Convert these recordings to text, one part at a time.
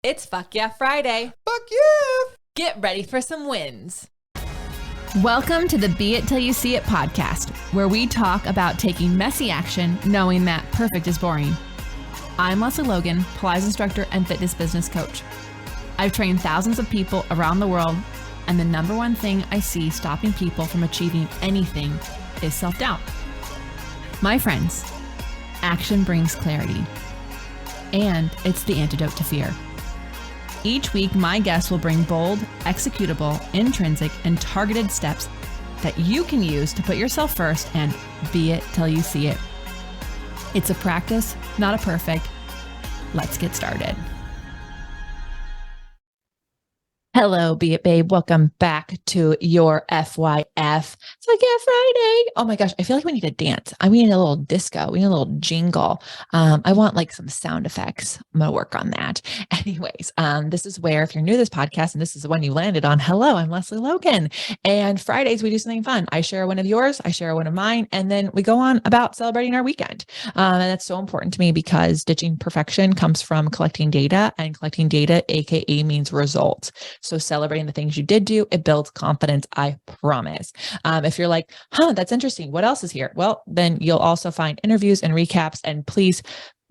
It's Fuck Yeah Friday. Fuck yeah! Get ready for some wins. Welcome to the Be It Till You See It podcast, where we talk about taking messy action, knowing that perfect is boring. I'm Lesley Logan, Pilates instructor and fitness business coach. I've trained thousands of people around the world, and the number one thing I see stopping people from achieving anything is self-doubt. My friends, action brings clarity, and it's the antidote to fear. Each week, my guests will bring bold, executable, intrinsic, and targeted steps that you can use to put yourself first and be it till you see it. It's a practice, not a perfect. Let's get started. Hello, Be It Babe. Welcome back to your FYF. It's like, yeah, Friday. Oh my gosh. I feel like we need a dance. We need a little disco. We need a little jingle. I want like some sound effects. I'm going to work on that. Anyways, this is where, if you're new to this podcast and this is the one you landed on, hello, I'm Lesley Logan. And Fridays, we do something fun. I share one of yours, I share one of mine, and then we go on about celebrating our weekend. And that's so important to me because ditching perfection comes from collecting data, and collecting data, AKA, means results. So celebrating the things you did do, it builds confidence, I promise. If you're like, that's interesting. What else is here? Well, then you'll also find interviews and recaps, and please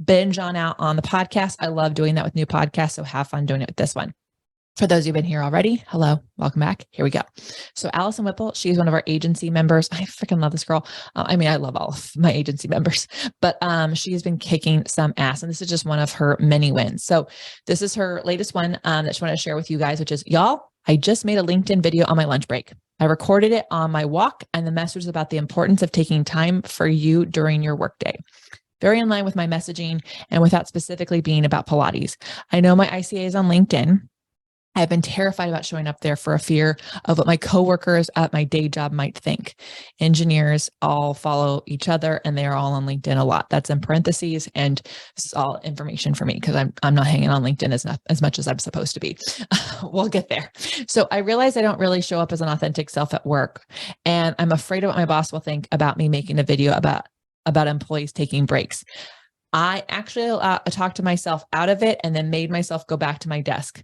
binge on out on the podcast. I love doing that with new podcasts. So have fun doing it with this one. For those who've been here already, hello, welcome back. Here we go. So Allison Whipple, she's one of our agency members. I freaking love this girl. I love all of my agency members, but she has been kicking some ass, and this is just one of her many wins. So this is her latest one that she wanted to share with you guys, which is, y'all, I just made a LinkedIn video on my lunch break. I recorded it on my walk, and the message is about the importance of taking time for you during your workday. Very in line with my messaging and without specifically being about Pilates. I know my ICA is on LinkedIn. I've been terrified about showing up there for a fear of what my coworkers at my day job might think. Engineers all follow each other, and they are all on LinkedIn a lot. That's in parentheses, and this is all information for me because I'm not hanging on LinkedIn as much as I'm supposed to be. We'll get there. So I realize I don't really show up as an authentic self at work, and I'm afraid of what my boss will think about me making a video about employees taking breaks. I actually talked to myself out of it and then made myself go back to my desk,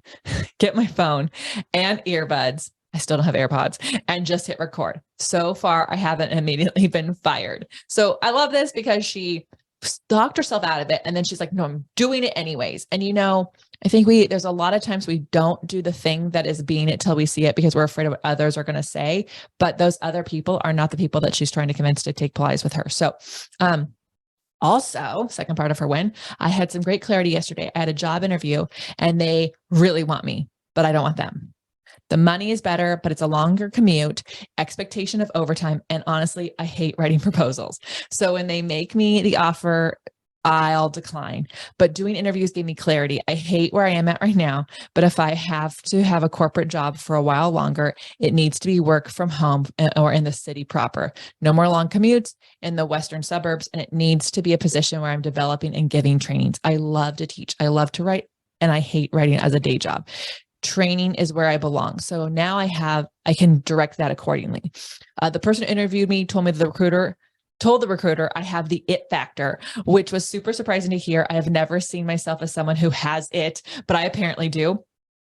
get my phone and earbuds. I still don't have AirPods, and just hit record. So far, I haven't immediately been fired. So I love this because she talked herself out of it. And then she's like, no, I'm doing it anyways. And I think there's a lot of times we don't do the thing that is being it till we see it because we're afraid of what others are going to say. But those other people are not the people that she's trying to convince to take Pilates with her. So, also, second part of her win, I had some great clarity yesterday. I had a job interview and they really want me, but I don't want them. The money is better, but it's a longer commute, expectation of overtime. And honestly, I hate writing proposals. So when they make me the offer, I'll decline. But doing interviews gave me clarity. I hate where I am at right now, but if I have to have a corporate job for a while longer, it needs to be work from home or in the city proper. No more long commutes in the western suburbs. And it needs to be a position where I'm developing and giving trainings. I love to teach. I love to write, and I hate writing as a day job. Training is where I belong. So now I can direct that accordingly. The person who interviewed me told the recruiter I have the it factor, which was super surprising to hear. I have never seen myself as someone who has it, but I apparently do.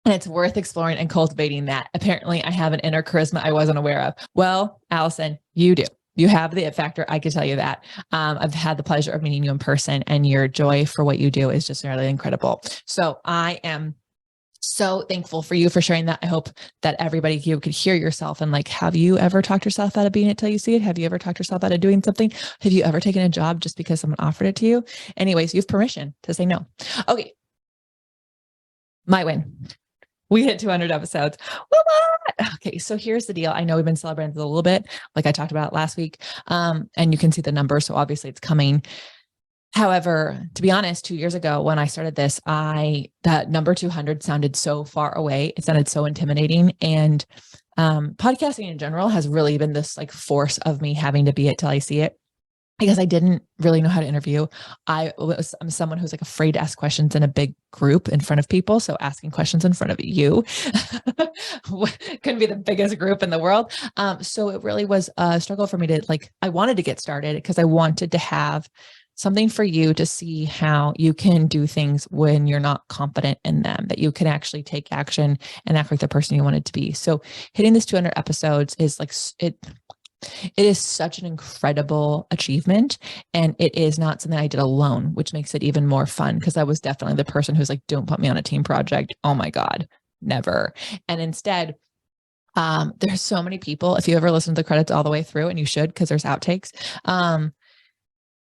And it's worth exploring and cultivating that. Apparently I have an inner charisma I wasn't aware of. Well, Allison, you do. You have the it factor. I can tell you that. I've had the pleasure of meeting you in person, and your joy for what you do is just really incredible. So I am so thankful for you for sharing that. I hope that everybody here could hear yourself and like, have you ever talked yourself out of being it till you see it? Have you ever talked yourself out of doing something? Have you ever taken a job just because someone offered it to you? Anyways, you have permission to say no. Okay. My win. We hit 200 episodes. What? Okay. So here's the deal. I know we've been celebrating a little bit, like I talked about last week. And you can see the numbers. So obviously it's coming. However, to be honest, 2 years ago when I started this, that number 200 sounded so far away. It sounded so intimidating. And podcasting in general has really been this like force of me having to be it till I see it, because I didn't really know how to interview. I'm someone who's like afraid to ask questions in a big group in front of people. So asking questions in front of you couldn't be the biggest group in the world. So it really was a struggle for me to I wanted to get started because I wanted to have something for you to see how you can do things when you're not confident in them, that you can actually take action and act like the person you wanted to be. So hitting this 200 episodes is like, it is such an incredible achievement. And it is not something I did alone, which makes it even more fun, because I was definitely the person who's like, don't put me on a team project. Oh my God, never. And instead, there's so many people, if you ever listen to the credits all the way through, and you should, because there's outtakes.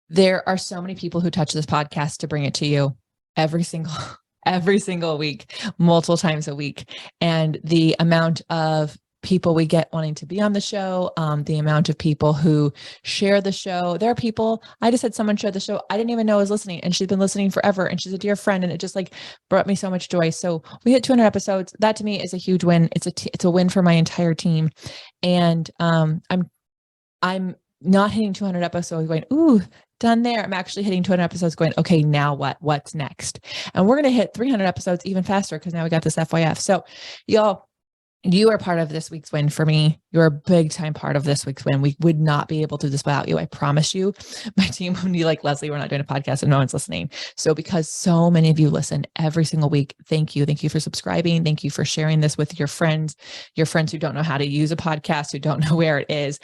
There are so many people who touch this podcast to bring it to you every single week, multiple times a week. And the amount of people we get wanting to be on the show, the amount of people who share the show. There are people, I just had someone share the show I didn't even know was listening, and she's been listening forever, and she's a dear friend, and it just like brought me so much joy. So we hit 200 episodes. That to me is a huge win. It's a win for my entire team. And I'm not hitting 200 episodes going, ooh, done there. I'm actually hitting 200 episodes going, okay, now what? What's next? And we're going to hit 300 episodes even faster, because now we got this FYF. So y'all, you are part of this week's win for me. You're a big time part of this week's win. We would not be able to do this without you. I promise you. My team would be like, Lesley, we're not doing a podcast and no one's listening. So because so many of you listen every single week, thank you. Thank you for subscribing. Thank you for sharing this with your friends who don't know how to use a podcast, who don't know where it is.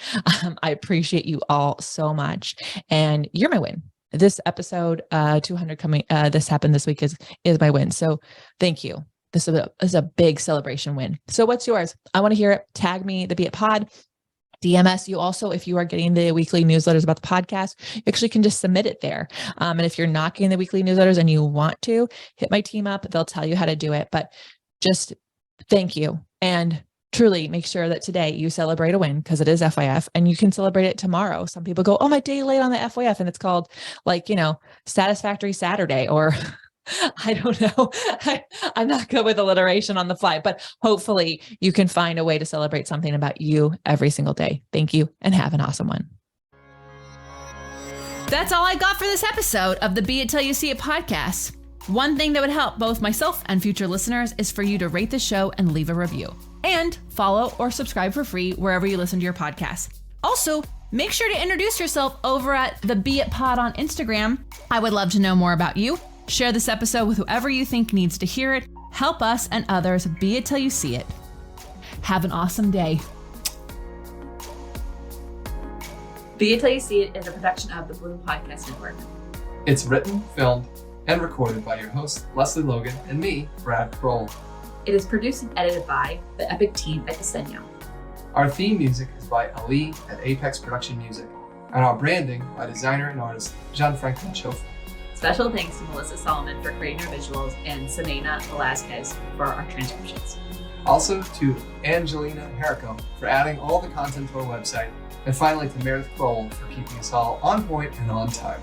I appreciate you all so much. And you're my win. This episode, 200 coming, this happened this week is my win. So thank you. This is a big celebration win. So what's yours? I want to hear it. Tag me, the Beit Pod, DM us. You also, if you are getting the weekly newsletters about the podcast, you actually can just submit it there. And if you're not getting the weekly newsletters and you want to, hit my team up. They'll tell you how to do it. But just thank you. And truly make sure that today you celebrate a win, because it is FYF, and you can celebrate it tomorrow. Some people go, oh, my day late on the FYF. And it's called like, Satisfactory Saturday, or I don't know. I'm not good with alliteration on the fly, but hopefully you can find a way to celebrate something about you every single day. Thank you, and have an awesome one. That's all I got for this episode of the Be It Till You See It podcast. One thing that would help both myself and future listeners is for you to rate the show and leave a review. And follow or subscribe for free wherever you listen to your podcast. Also, make sure to introduce yourself over at the Be It Pod on Instagram. I would love to know more about you. Share this episode with whoever you think needs to hear it. Help us and others be it till you see it. Have an awesome day. Be It Till You See It is a production of the Bloom Podcast Network. It's written, filmed, and recorded by your host, Lesley Logan, and me, Brad Kroll. It is produced and edited by the epic team at Diseño. Our theme music is by Ali at Apex Production Music, and our branding by designer and artist Gianfranco Chofa. Special thanks to Melissa Solomon for creating our visuals and Samena Velasquez for our transcriptions. Also to Angelina Herrico for adding all the content to our website, and finally to Meredith Kroll for keeping us all on point and on time.